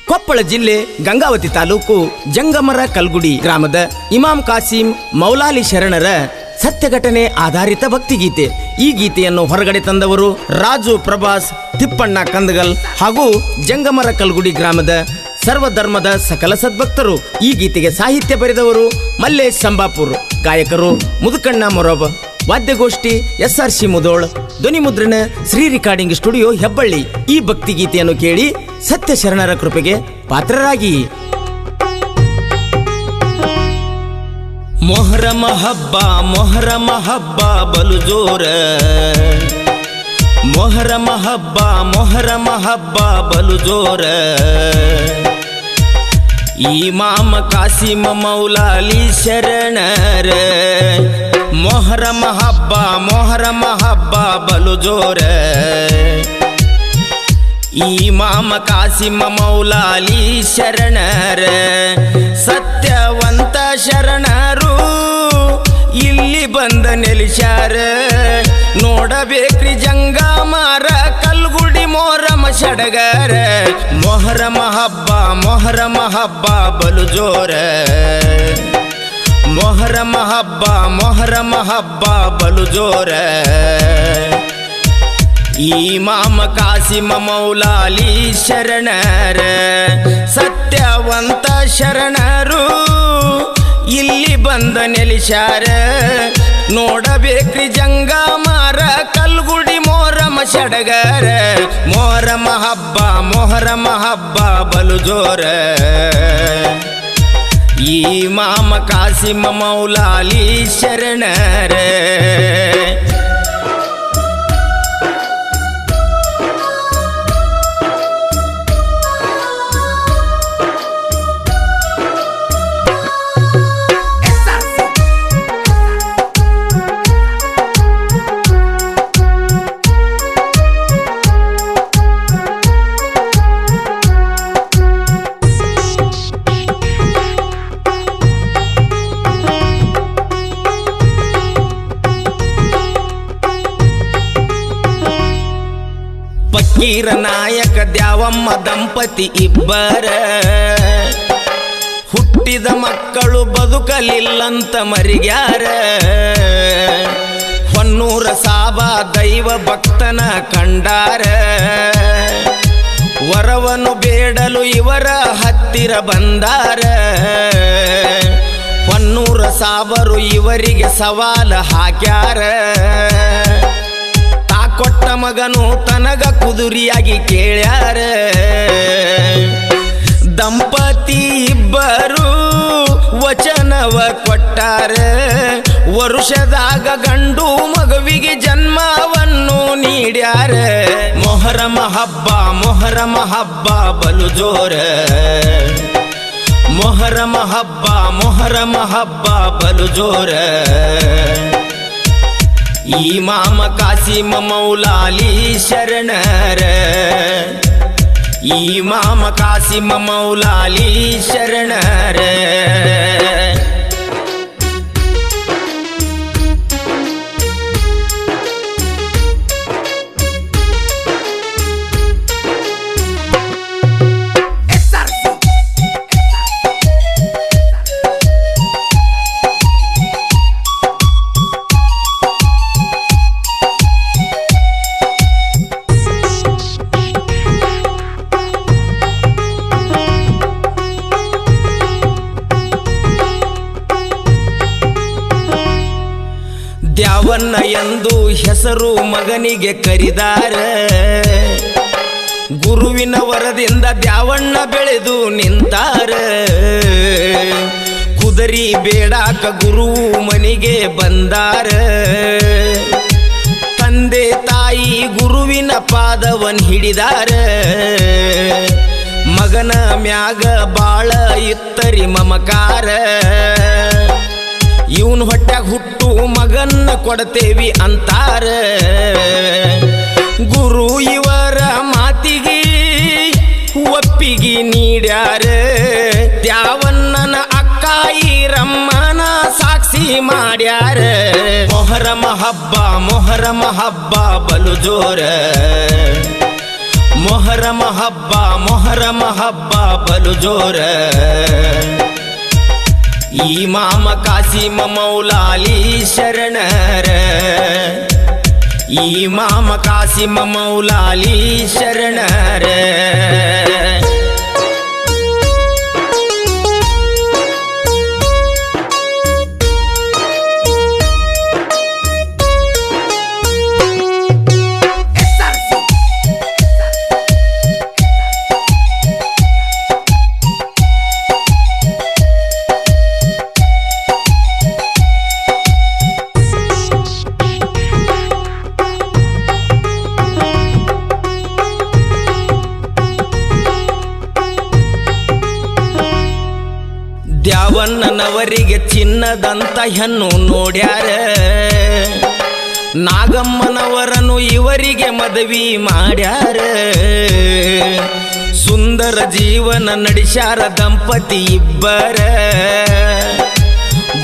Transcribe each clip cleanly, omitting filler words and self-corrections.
ಕೊಪ್ಪಳ ಜಿಲ್ಲೆ ಗಂಗಾವತಿ ತಾಲೂಕು ಜಂಗಮರ ಕಲ್ಗುಡಿ ಗ್ರಾಮದ ಇಮಾಮ್ ಕಾಸಿಂ ಮೌಲಾಲಿ ಶರಣರ ಸತ್ಯ ಘಟನೆ ಆಧಾರಿತ ಭಕ್ತಿಗೀತೆ. ಈ ಗೀತೆಯನ್ನು ಹೊರಗಡೆ ತಂದವರು ರಾಜು ಪ್ರಭಾಸ್ ತಿಪ್ಪಣ್ಣ ಕಂದಗಲ್ ಹಾಗೂ ಜಂಗಮರ ಕಲ್ಗುಡಿ ಗ್ರಾಮದ ಸರ್ವಧರ್ಮದ ಸಕಲ ಸದ್ಭಕ್ತರು. ಈ ಗೀತೆಗೆ ಸಾಹಿತ್ಯ ಬರೆದವರು ಮಲ್ಲೇಶ್ ಸಂಬಾಪುರ್, ಗಾಯಕರು ಮುದುಕಣ್ಣ ಮೊರಬ್, ವಾದ್ಯಗೋಷ್ಠಿ SRC ಮುದೋಳ್, ಧ್ವನಿ ಮುದ್ರಣ ಶ್ರೀ ರೆಕಾರ್ಡಿಂಗ್ ಸ್ಟುಡಿಯೋ ಹೆಬ್ಬಳ್ಳಿ. ಈ ಭಕ್ತಿ ಗೀತೆಯನ್ನು ಕೇಳಿ ಸತ್ಯ ಶರಣರ ಕೃಪೆಗೆ ಪಾತ್ರರಾಗಿ. ಮೊಹರಮ ಹಬ್ಬ ಬಲು ಜೋರ, ಮೊಹರಮ ಹಬ್ಬ ಬಲು ಜೋರ. ಇಮಾಮ ಕಾಸಿಮ ಮೌಲಾಲಿ ಶರಣರ ಮೊಹರಮ ಹಬ್ಬ ಬಲು ಜೋರ. ಇಮಾಮ ಕಾಸಿಮ ಮೌಲಾಲಿ ಶರಣರ ಸತ್ಯವಂತ ಶರಣರು ಇಲ್ಲಿ ಬಂದ ನೆಲೆಸ್ಯಾರ. ನೋಡಬೇಕ್ರಿ ಜಂಗಮರ ಕಲ್ಗುಡಿ ಮೊಹರಮ ಸಡಗರ. ಮೊಹರಮ ಹಬ್ಬ ಬಲು ಜೋರ. ಮೊಹರಮ ಹಬ್ಬ ಬಲು ಜೋರ. ಇಮಾಮ ಕಾಸಿಮ ಮೌಲಾಲಿ ಶರಣರ ಸತ್ಯವಂತ ಶರಣರು ಇಲ್ಲಿ ಬಂದ ನೆಲೆಸ್ಯಾರ. ನೋಡಬೇಕ್ರಿ ಜಂಗಮರ ಕಲ್ಗುಡಿ ಮೊಹರಮ ಸಡಗರ. ಮೊಹರಮ ಹಬ್ಬ ಬಲು ಜೋರ. ಇಮಾಮ ಕಾಸಿಮ ಮೌಲಾಲಿ ಶರಣರ. ಫಕೀರ ನಾಯಕ ದ್ಯಾವಮ್ಮ ದಂಪತಿ ಇಬ್ಬರ, ಹುಟ್ಟಿದ ಮಕ್ಕಳು ಬದುಕಲಿಲ್ಲಂತ ಮರಿಗ್ಯಾರ. ಹೊನ್ನೂರ ಸಾಬ ದೈವ ಭಕ್ತನ ಕಂಡಾರ. ವರವನ್ನು ಬೇಡಲು ಇವರ ಹತ್ತಿರ ಬಂದಾರ. ಹೊನ್ನೂರ ಸಾಬರು ಇವರಿಗೆ ಸವಾಲ ಹಾಕ್ಯಾರ. ಕೊಟ್ಟ ಮಗನು ತನಗ ಕುದುರಿಯಾಗಿ ಕೇಳ್ಯಾರ. ದಂಪತಿ ಇಬ್ಬರು ವಚನವ ಕೊಟ್ಟಾರ. ವರುಷದಾಗ ಗಂಡು ಮಗುವಿಗೆ ಜನ್ಮವನ್ನು ನೀಡ್ಯಾರ. ಮೊಹರಮ ಹಬ್ಬ ಬಲು ಜೋರ. ಮೊಹರಮ ಹಬ್ಬ ಬಲು ಜೋರ. ಇಮಾಮ ಕಾಸಿಮ ಮೌಲಾಲಿ ಶರಣರ. ಇಮಾಮ ಕಾಸಿಮ ಮೌಲಾಲಿ ಶರಣರ. ದ್ಯಾವಣ್ಣ ಎಂದು ಹೆಸರು ಮಗನಿಗೆ ಕರಿದಾರ. ಗುರುವಿನ ವರದಿಂದ ದ್ಯಾವಣ್ಣ ಬೆಳೆದು ನಿಂತಾರ. ಕುದರಿ ಬೇಡಾಕ ಗುರು ಮನಿಗೆ ಬಂದಾರ. ತಂದೆ ತಾಯಿ ಗುರುವಿನ ಪಾದವನ್ ಹಿಡಿದಾರ. ಮಗನ ಮ್ಯಾಗ ಬಾಳ ಇತ್ತರಿ ಮಮಕಾರ. ಇವನ್ ಹೊಟ್ಯಾಗ ಹುಟ್ಟು ಮಗನ್ನ ಕೊಡ್ತೇವಿ ಅಂತಾರ. ಗುರು ಇವರ ಮಾತಿಗೆ ಒಪ್ಪಿಗೆ ನೀಡ್ಯಾರ. ದ್ಯಾವಣ್ಣನ ಅಕ್ಕ ಈರಮ್ಮನ ಸಾಕ್ಷಿ ಮಾಡ್ಯಾರ. ಮೊಹರಮ ಹಬ್ಬ ಬಲು ಜೋರ. ಮೊಹರಮ ಹಬ್ಬ ಬಲು ಜೋರ ಇಮಾಮ ಕಾಸಿಮ ಮೌಲಾಲಿ ಶರಣರ ಇಮಾಮ ಕಾಸಿಮ ಮೌಲಾಲಿ ಶರಣರ ದ್ಯಾವಣ್ಣನವರಿಗೆ ಚಿನ್ನದಂತ ಹೆಣ್ಣು ನೋಡ್ಯಾರ ನಾಗಮ್ಮನವರನ್ನು ಇವರಿಗೆ ಮದುವೆ ಮಾಡ್ಯಾರ ಸುಂದರ ಜೀವನ ನಡೆಸ್ಯಾರ ದಂಪತಿ ಇಬ್ಬರ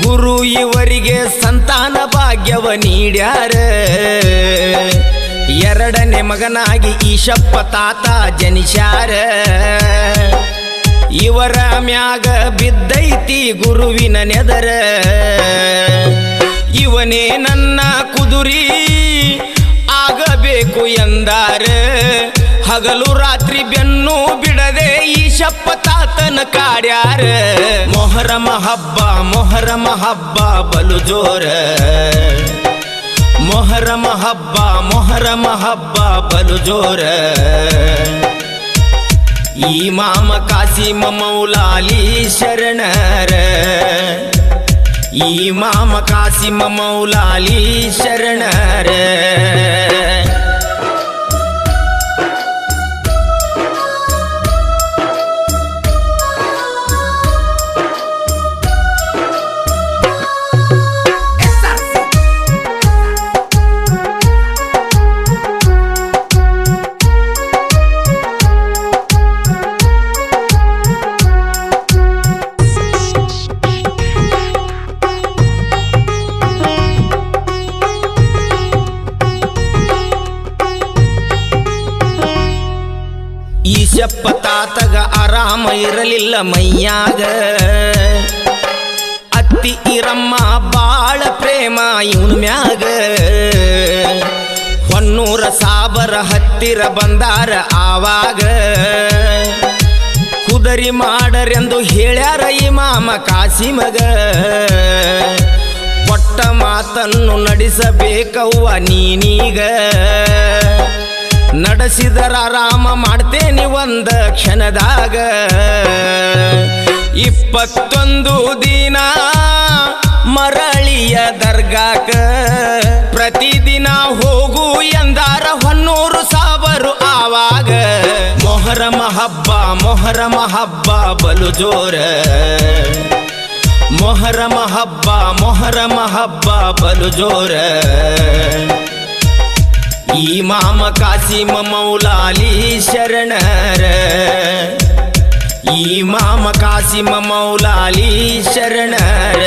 ಗುರು ಇವರಿಗೆ ಸಂತಾನ ಭಾಗ್ಯವ ನೀಡ್ಯಾರ ಎರಡನೇ ಮಗನಾಗಿ ಈಶಪ್ಪ ತಾತ ಜನಿಸ್ಯಾರ ಇವರ ಮ್ಯಾಗ ಬಿದ್ದೈತಿ ಗುರುವಿನ ನೆದರ ಇವನೇ ನನ್ನ ಕುದುರಿ ಆಗಬೇಕು ಎಂದಾರ ಹಗಲು ರಾತ್ರಿ ಬೆನ್ನು ಬಿಡದೆ ಈಶಪ್ಪ ತಾತನ ಕಾಡ್ಯಾರ ಮೊಹರಮ ಹಬ್ಬ ಬಲು ಜೋರ ಮೊಹರಮ ಹಬ್ಬ ಬಲು ಜೋರ ಇಮಾಮ ಕಾಸಿಮ ಮೌಲಾಲಿ ಶರಣರ ಇಮಾಮ ಕಾಸಿಮ ಮೌಲಾಲಿ ಶರಣರ ಈಶಪ್ಪ ತಾತಗ ಆರಾಮ ಇರಲಿಲ್ಲ ಮೈಯಾಗ ಅತ್ತಿ ಇರಮ್ಮ ಬಾಳ ಪ್ರೇಮ ಇವನ ಮ್ಯಾಗ ಹೊನ್ನೂರ ಸಾಬರ ಹತ್ತಿರ ಬಂದಾರ ಆವಾಗ ಕುದರಿ ಮಾಡರೆಂದು ಹೇಳ್ಯಾರ ಇಮಾಮ ಕಾಸಿಮಗ ಕೊಟ್ಟ ಮಾತನ್ನು ನಡೆಸಬೇಕವ್ವ ನೀನೀಗ ನಡೆಸಿದರ ರಾಮ ಮಾಡ್ತೇನೆ ಒಂದ ಕ್ಷಣದಾಗ 21 ದಿನ ಮರಳಿಯ ದರ್ಗಾಕ ಪ್ರತಿದಿನ ಹೋಗು ಎಂದಾರ ಹೊನ್ನೂರು ಸಾಬರು ಆವಾಗ ಮೊಹರಮ ಹಬ್ಬ ಬಲು ಜೋರ ಮೊಹರಮ ಹಬ್ಬ ಬಲು ಜೋರ ಇಮಾಮ ಕಾಸಿಮ ಮೌಲಾಲಿ ಶರಣರ ಇಮಾಮ ಕಾಸಿಮ ಮೌಲಾಲಿ ಶರಣರ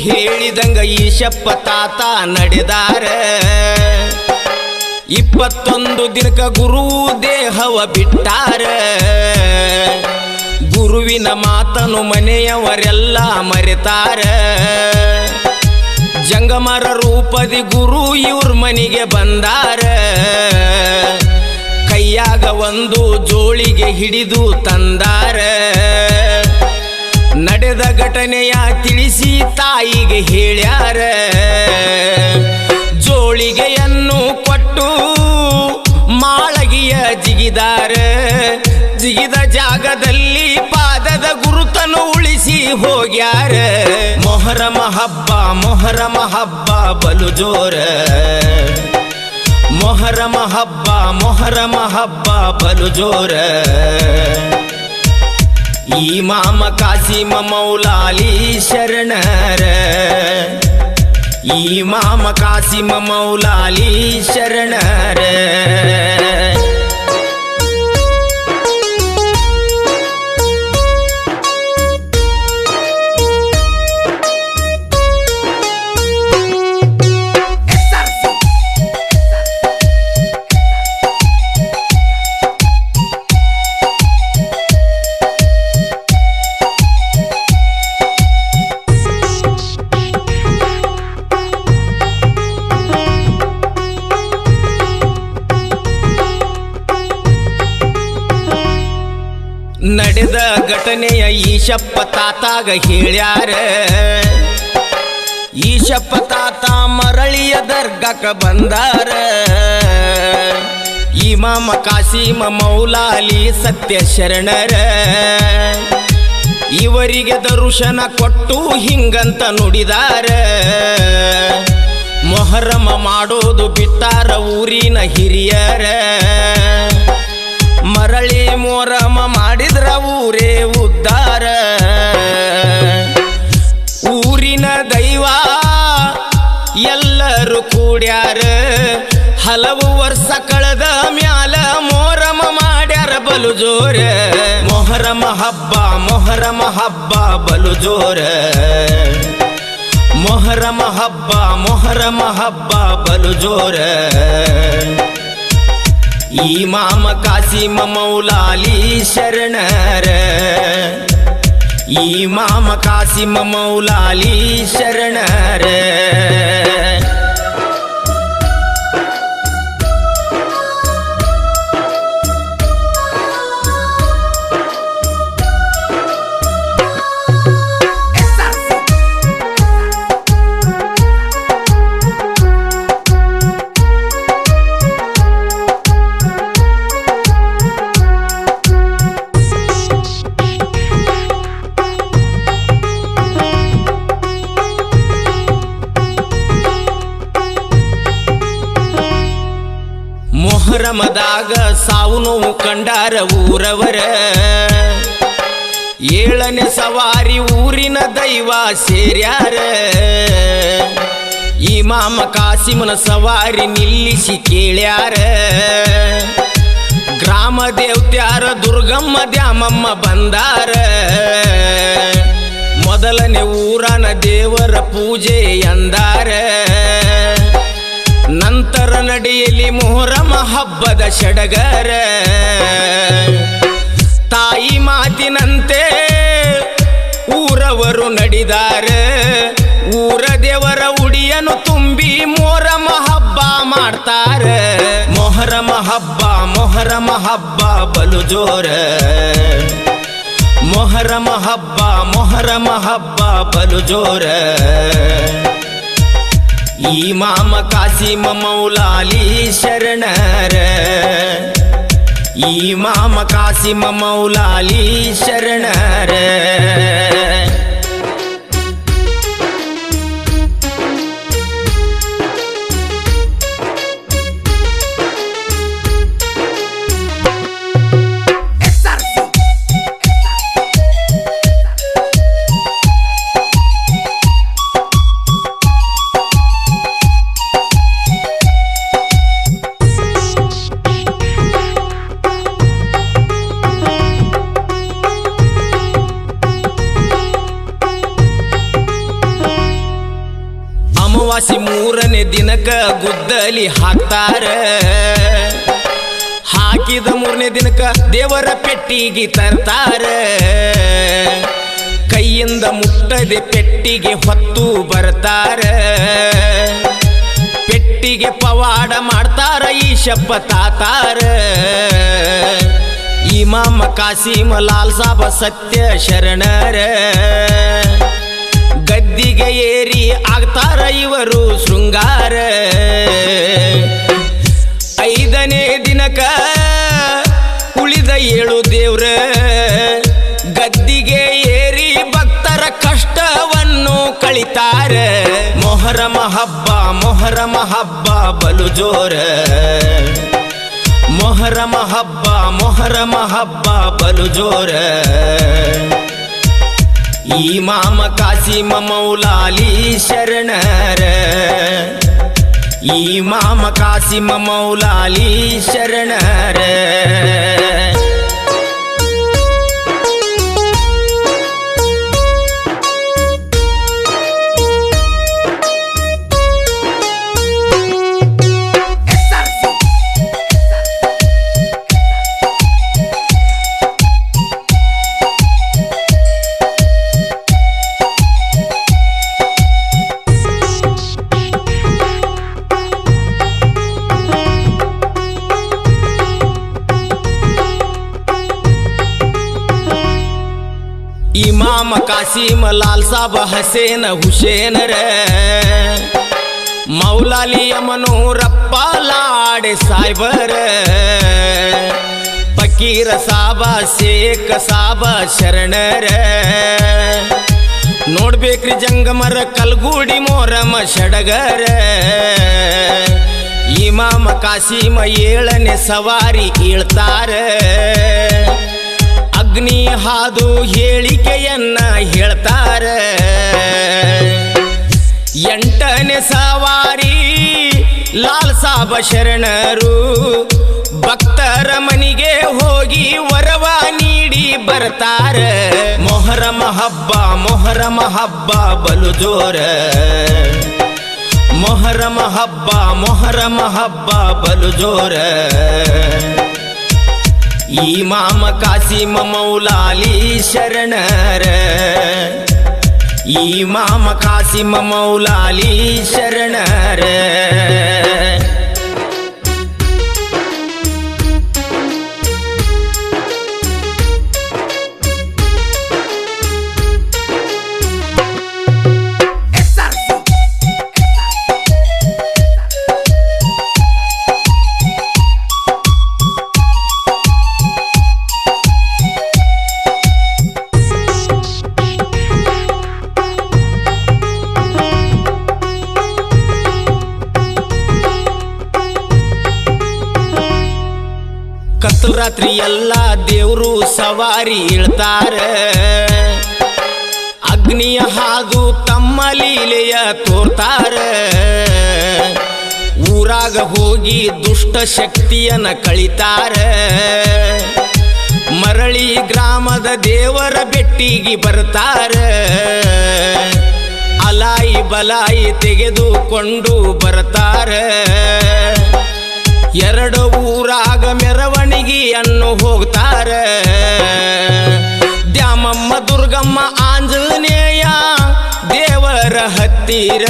ಹೇಳಿದಂಗ ಈಶಪ್ಪ ತಾತ ನಡೆದಾರ 21 ದಿನಕ ಗುರು ದೇಹವ ಬಿಟ್ಟಾರ ಗುರುವಿನ ಮಾತನು ಮನೆಯವರೆಲ್ಲ ಮರೆತಾರ ಜಂಗಮರ ರೂಪದಿ ಗುರು ಇವ್ರ ಮನೆಗೆ ಬಂದಾರ ಕೈಯಾಗ ಒಂದು ಜೋಳಿಗೆ ಹಿಡಿದು ತಂದಾರ ನಡೆದ ಘಟನೆಯ ತಿಳಿಸಿ ತಾಯಿಗೆ ಹೇಳ್ಯಾರ ಜೋಳಿಗೆಯನ್ನು ಕೊಟ್ಟು ಮಾಳಗಿಯ ಜಿಗಿದಾರ ಜಿಗಿದ ಜಾಗದಲ್ಲಿ ಪಾದದ ಗುರುತ ಜಗತ್ತನ್ನು ಉಳಿಸಿ ಹೋಗ್ಯಾರ ಮೊಹರಮ ಹಬ್ಬ ಬಲು ಜೋರ ಮೊಹರಮ ಹಬ್ಬ ಬಲು ಜೋರ ಇಮಾಮ ಕಾಸಿಮ ಮೌಲಾಲಿ ಶರಣರ ಇಮಾಮ ಕಾಸಿಮ ಮೌಲಾಲಿ ಶರಣರ ನಡೆದ ಘಟನೆಯ ಈಶಪ್ಪ ತಾತಾಗ ಹೇಳ್ಯಾರ ಈಶಪ್ಪ ತಾತ ಮರಳಿಯ ದರ್ಗಕ್ಕ ಬಂದಾರ ಇಮಾಮ ಕಾಸಿಮ ಮೌಲಾಲಿ ಸತ್ಯ ಶರಣರ ಇವರಿಗೆ ದರ್ಶನ ಕೊಟ್ಟು ಹಿಂಗಂತ ನುಡಿದಾರ ಮೊಹರಮ ಮಾಡೋದು ಬಿಟ್ಟಾರ ಊರಿನ ಹಿರಿಯರ ಮರಳಿ ಮೊಹರಮ ಮಾಡಿದ್ರ ಊರೇ ಉದ್ಧಾರ ಊರಿನ ದೈವ ಎಲ್ಲರೂ ಕೂಡ್ಯಾರ ಹಲವು ವರ್ಷ ಕಳೆದ ಮ್ಯಾಲ ಮೊಹರಮ ಮಾಡ್ಯಾರ ಬಲು ಜೋರ ಮೊಹರಮ ಹಬ್ಬ ಬಲು ಜೋರ ಮೊಹರಮ ಹಬ್ಬ ಬಲು ಜೋರ ಇಮಾಮ ಕಾಸಿಮ ಮೌಲಾಲಿ ಶರಣರ ಇಮಾಮ ಕಾಸಿಮ ಮೌಲಾಲಿ ಶರಣರ ಮೊಹರಮದಾಗ ಸಾವು ನೋವು ಕಂಡಾರ ಊರವರ ಏಳನೇ ಸವಾರಿ ಊರಿನ ದೈವ ಸೇರ್ಯಾರ ಇಮಾಮ ಕಾಸಿಮನ ಸವಾರಿ ನಿಲ್ಲಿಸಿ ಕೇಳ್ಯಾರ ಗ್ರಾಮ ದೇವತ್ಯಾರ ದುರ್ಗಮ್ಮ ದ್ಯಾಮಮ್ಮ ಬಂದಾರ ಮೊದಲನೇ ಊರನ ದೇವರ ಪೂಜೆ ಎಂದಾರ ನಂತರ ನಡೆಯಲಿ ಮೊಹರಮ ಹಬ್ಬದ ಸಡಗರ ತಾಯಿ ಮಾತಿನಂತೆ ಊರವರು ನಡೆದಾರ ಊರ ದೇವರ ಉಡಿಯನ್ನು ತುಂಬಿ ಮೊಹರಮ ಹಬ್ಬ ಮಾಡ್ತಾರ ಮೊಹರಮ ಹಬ್ಬ ಬಲು ಜೋರ ಮೊಹರಮ ಹಬ್ಬ ಬಲು ಜೋರ ಇಮಾಮ ಕಾಸಿಮ ಮೌಲಾಲಿ ಶರಣರ ಇಮಾಮ ಕಾಸಿಮ ಮೌಲಾಲಿ ಶರಣರ ಅಮಾವಾಸ್ಯೆ ಮೂರನೇ ದಿನಕ್ಕ ಗುದ್ದಲಿ ಹಾಕ್ತಾರ ಹಾಕಿದ ಮೂರನೇ ದಿನಕ್ಕ ದೇವರ ಪೆಟ್ಟಿಗೆ ತರ್ತಾರ ಕೈಯಿಂದ ಮುಟ್ಟದೆ ಪೆಟ್ಟಿಗೆ ಹೊತ್ತು ಬರ್ತಾರ ಪೆಟ್ಟಿಗೆ ಪವಾಡ ಮಾಡ್ತಾರ ಈಶಪ್ಪ ತಾತಾರ ಇಮಾಮ ಕಾಸಿಮ ಲಾಲ್ ಸಾಬ ಸತ್ಯ ಶರಣರ ಗದ್ದಿಗೆ ಏರಿ ಆಗ್ತಾರ ಇವರು ಶೃಂಗಾರ ಐದನೇ ದಿನಕ ಉಳಿದ 7 ದೇವ್ರ ಗದ್ದಿಗೆ ಏರಿ ಕಳಿತಾರ ಮೊಹರಮ ಹಬ್ಬ ಬಲು ಜೋರ ಮೊಹರಮ ಹಬ್ಬ ಬಲು ಜೋರ ಇಮಾಮ ಕಾಸಿಮ ಮೌಲಾಲಿ ಶರಣರ ಇಮಾಮ ಕಾಸಿಮ ಮೌಲಾಲಿ ಶರಣರ इमाम कासिम लाल साहब हसेन हुसैन रे मौलाली अमनूरप्प लाडे साहेबर फकीर साहब शेख साहब शरणर ನೋಡ್ಬೇಕ್ರಿ ಜಂಗಮರ ಕಲ್ಗೂಡಿ ಮೋರಮ ಸಡಗರ ಇಮಾಮ ಕಾಸಿಮ 7ನೇ ಸವಾರಿ ಇಳ್ತಾರ ಅಗ್ನಿ ಹಾದು ಹೇಳಿಕೆಯನ್ನ ಹೇಳ್ತಾರ 8ನೇ ಸವಾರಿ ಲಾಲ್ ಸಾಬ ಶರಣರು ಭಕ್ತರ ಮನಿಗೆ ಹೋಗಿ ವರವ ನೀಡಿ ಬರ್ತಾರ ಮೊಹರಮ ಹಬ್ಬ ಬಲು ಜೋರ ಮೊಹರಮ ಹಬ್ಬ ಬಲು ಜೋರ ಇಮಾಮ ಕಾಸಿಮ ಮೌಲಾಲಿ ಶರಣರ ಇಮಾಮ ಕಾಸಿಮ ಮೌಲಾಲಿ ಶರಣರ ರಾತ್ರಿ ಎಲ್ಲ ದೇವರು ಸವಾರಿ ಇಳ್ತಾರ ಅಗ್ನಿಯ ಹಾದು ತಮ್ಮ ಲೀಲೆಯ ತೋರ್ತಾರ ಊರಾಗ ಹೋಗಿ ದುಷ್ಟ ಶಕ್ತಿಯನ್ನ ಕಳಿತಾರ ಮರಳಿ ಗ್ರಾಮದ ದೇವರ ಬೆಟ್ಟಿಗೆ ಬರ್ತಾರ ಅಲಾಯಿ ಬಲಾಯಿ ತೆಗೆದುಕೊಂಡು ಬರ್ತಾರ 2 ಊರಾಗ ಮೆರವಣಿಗೆಯನ್ನು ಹೋಗ್ತಾರ ದ್ಯಾಮಮ್ಮ ದುರ್ಗಮ್ಮ ಆಂಜನೇಯ ದೇವರ ಹತ್ತಿರ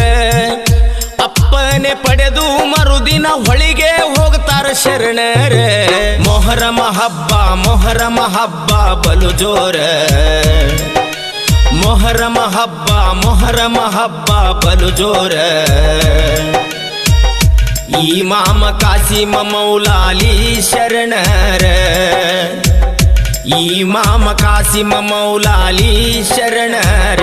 ಅಪ್ಪನೆ ಪಡೆದು ಮರುದಿನ ಹೊಳಿಗೆ ಹೋಗ್ತಾರ ಶರಣರ ಮೊಹರಮ ಹಬ್ಬ ಬಲು ಜೋರ ಮೊಹರಮ ಹಬ್ಬ ಬಲು ಜೋರ ಇಮಾಮ ಕಾಸಿಮ ಮೌಲಾಲಿ ಶರಣರ ಇಮಾಮ ಕಾಸಿಮ ಮೌಲಾಲಿ ಶರಣರ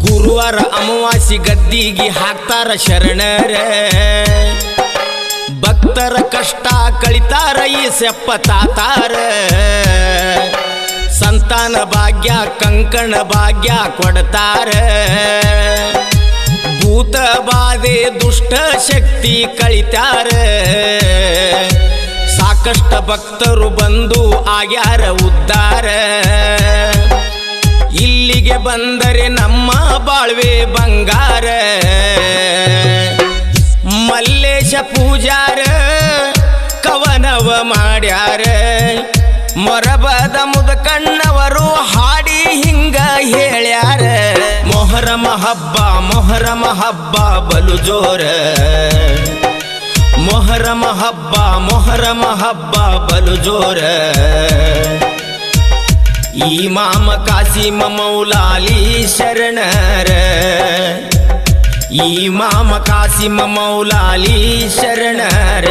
ಗುರುವಾರ ಅಮಾವಾಸ್ಯೆ ಗದ್ದಿಗೆ ಹಾಕ್ತಾರ ಶರಣರ ಭಕ್ತರ ಕಷ್ಟ ಕಳಿತಾರ ಈ ಸೆಪ್ಪ ತಾತಾರ ಸಂತಾನ ಭಾಗ್ಯ ಕಂಕಣ ಭಾಗ್ಯ ಕೊಡ್ತಾರ ಭೂತ ಬಾಧೆ ದುಷ್ಟ ಶಕ್ತಿ ಕಳಿತಾರ ಸಾಕಷ್ಟು ಭಕ್ತರು ಬಂದು ಆಗ್ಯಾರ ಉದ್ಧಾರ ಇಲ್ಲಿಗೆ ಬಂದರೆ ನಮ್ಮ ಬಾಳ್ವೆ ಬಂಗಾರ ಮಲ್ಲೇಶ ಪೂಜಾರ ಕವನವ ಮಾಡ್ಯಾರ ಮೊರಬದ ಮುದಕಣ್ಣವರು ಹಾಡಿ ಹೇಳ್ಯಾರ ಮೊಹರಮ ಹಬ್ಬ ಬಲು ಜೋರ ಮೊಹರಮ ಹಬ್ಬ ಬಲು ಜೋರ ಇಮಾಮ ಕಾಸಿಮ ಮೌಲಾಲಿ ಶರಣರ ಇಮಾಮ ಕಾಸಿಮ ಮೌಲಾಲಿ ಶರಣರ